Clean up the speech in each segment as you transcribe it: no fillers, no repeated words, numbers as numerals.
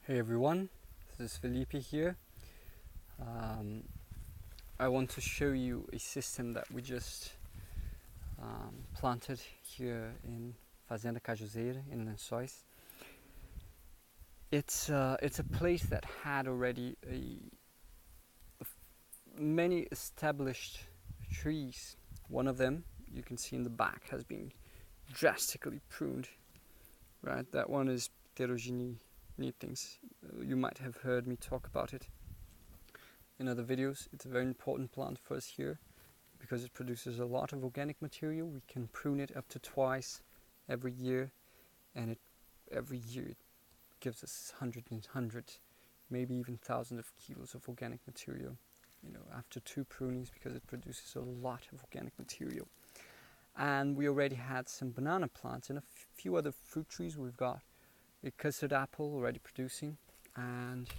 Hey everyone, this is Felipe here. I want to show you a system that we just planted here in Fazenda Cajuzeira in Lençóis. It's a place that had already many established trees. One of them, you can see in the back, has been drastically pruned. Right, that one is Pterogyne nitens. You might have heard me talk about it in other videos. It's a very important plant for us here because it produces a lot of organic material. We can prune it up to twice every year, and every year it gives us hundreds, maybe even thousands of kilos of organic material. After 2 prunings, because it produces a lot of organic material. And we already had some banana plants and a few other fruit trees. We've got a custard apple already producing, and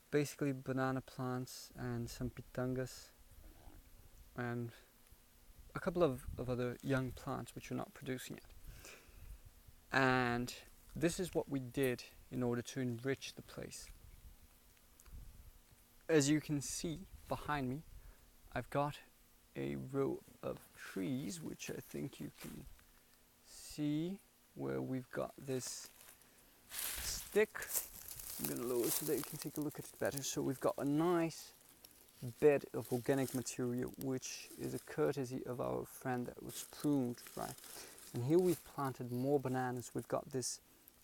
basically banana plants and some pitangas and a couple of other young plants which are not producing yet. And this is what we did in order to enrich the place. As you can see behind me, I've got a row of trees, which I think you can see, where we've got this stick. I'm going to lower so that you can take a look at it better. So we've got a nice bed of organic material, which is a courtesy of our friend that was pruned, right? And here we've planted more bananas. We've got this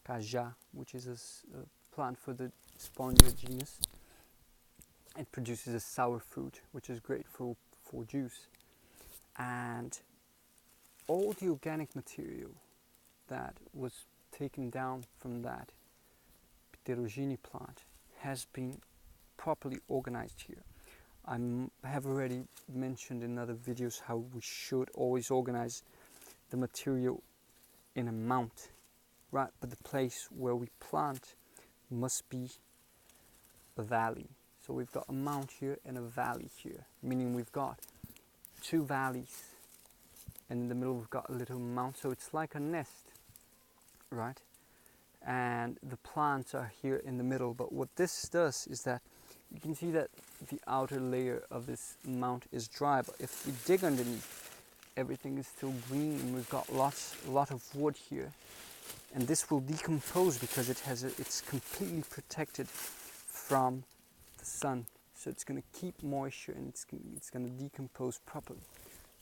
cajá, which is a plant for the Spongia genus. It produces a sour fruit, which is great for juice. And all the organic material that was taken down from that Pterogyne plant has been properly organized here. I have already mentioned in other videos how we should always organize the material in a mount, right? But the place where we plant must be a valley. So we've got a mount here and a valley here, meaning we've got 2 valleys, and in the middle we've got a little mount, so it's like a nest, right? And the plants are here in the middle. But what this does is that you can see that the outer layer of this mount is dry, but if we dig underneath, everything is still green, and we've got a lot of wood here, and this will decompose because it's completely protected from the sun, so it's going to keep moisture, and it's going to decompose properly.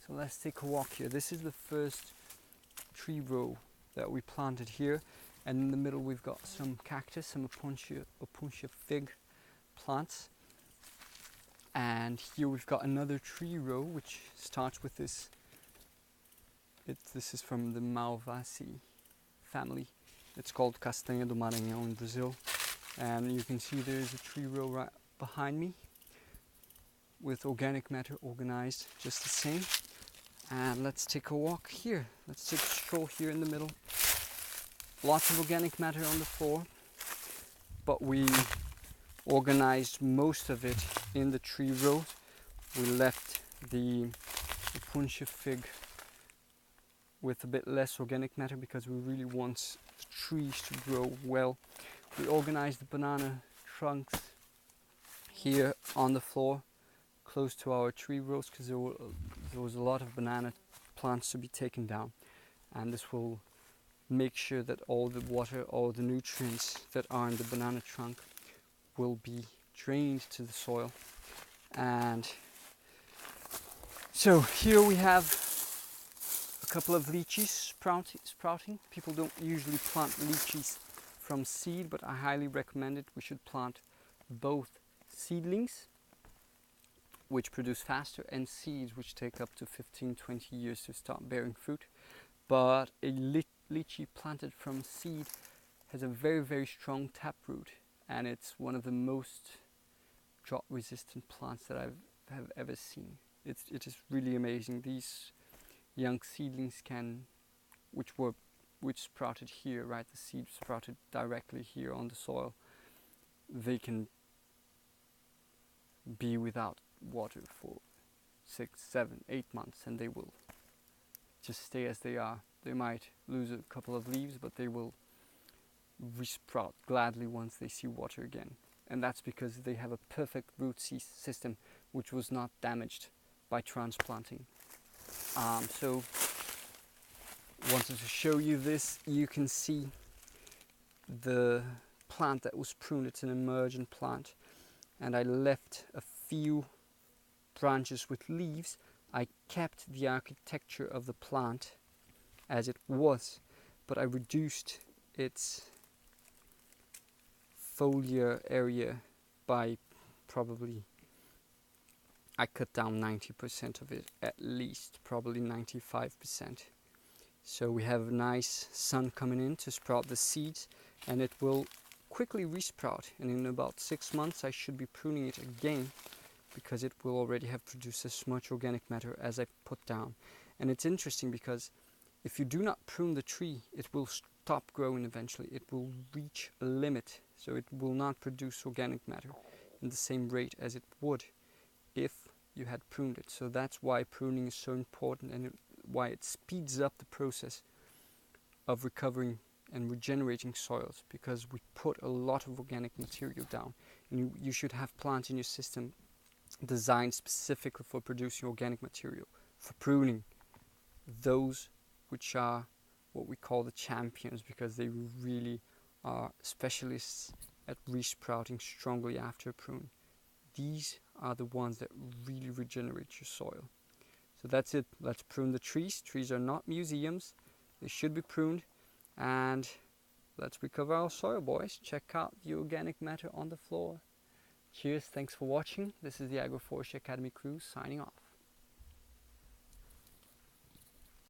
So let's take a walk here. This is the first tree row that we planted here, and in the middle we've got some cactus, some opuntia fig plants, and here we've got another tree row which starts with this. This is from the Malvaceae family. It's called Castanha do Maranhão in Brazil, and you can see there's a tree row right behind me with organic matter organized just the same. And let's take a walk here. Let's take a stroll here in the middle. Lots of organic matter on the floor, but we organized most of it in the tree row. We left the opuntia fig with a bit less organic matter because we really want the trees to grow well. We organized the banana trunks here on the floor close to our tree rows because there was a lot of banana plants to be taken down, and this will make sure that all the water, all the nutrients that are in the banana trunk will be drained to the soil. And so here we have a couple of lychees sprouting. People don't usually plant lychees from seed, but I highly recommend it. We should plant both seedlings, which produce faster, and seeds, which take up to 15-20 years to start bearing fruit. But a lychee planted from seed has a very strong taproot, and it's one of the most drought resistant plants that I have ever seen. It is really amazing. These young seedlings which sprouted here, right? The seed sprouted directly here on the soil. They can be without water for 6, 7, 8 months, and they will just stay as they are. They might lose a couple of leaves, but they will resprout gladly once they see water again. And that's because they have a perfect root system which was not damaged by transplanting. So wanted to show you this. You can see the plant that was pruned. It's an emergent plant, and I left a few branches with leaves. I kept the architecture of the plant as it was, but I reduced its foliar area by probably, I cut down 90% of it, at least, probably 95%. So we have nice sun coming in to sprout the seeds, and it will quickly resprout, and in about 6 months I should be pruning it again, because it will already have produced as much organic matter as I put down. And it's interesting because if you do not prune the tree, it will stop growing eventually. It will reach a limit, so it will not produce organic matter in the same rate as it would if you had pruned it. So that's why pruning is so important, and why it speeds up the process of recovering and regenerating soils, because we put a lot of organic material down. And you should have plants in your system designed specifically for producing organic material, for pruning, those which are what we call the champions, because they really are specialists at resprouting strongly after a prune. These are the ones that really regenerate your soil. So that's it. Let's prune the trees. Trees are not museums. They should be pruned. And let's recover our soil, boys. Check out the organic matter on the floor. Cheers. Thanks for watching. This is the Agroforestry Academy crew signing off.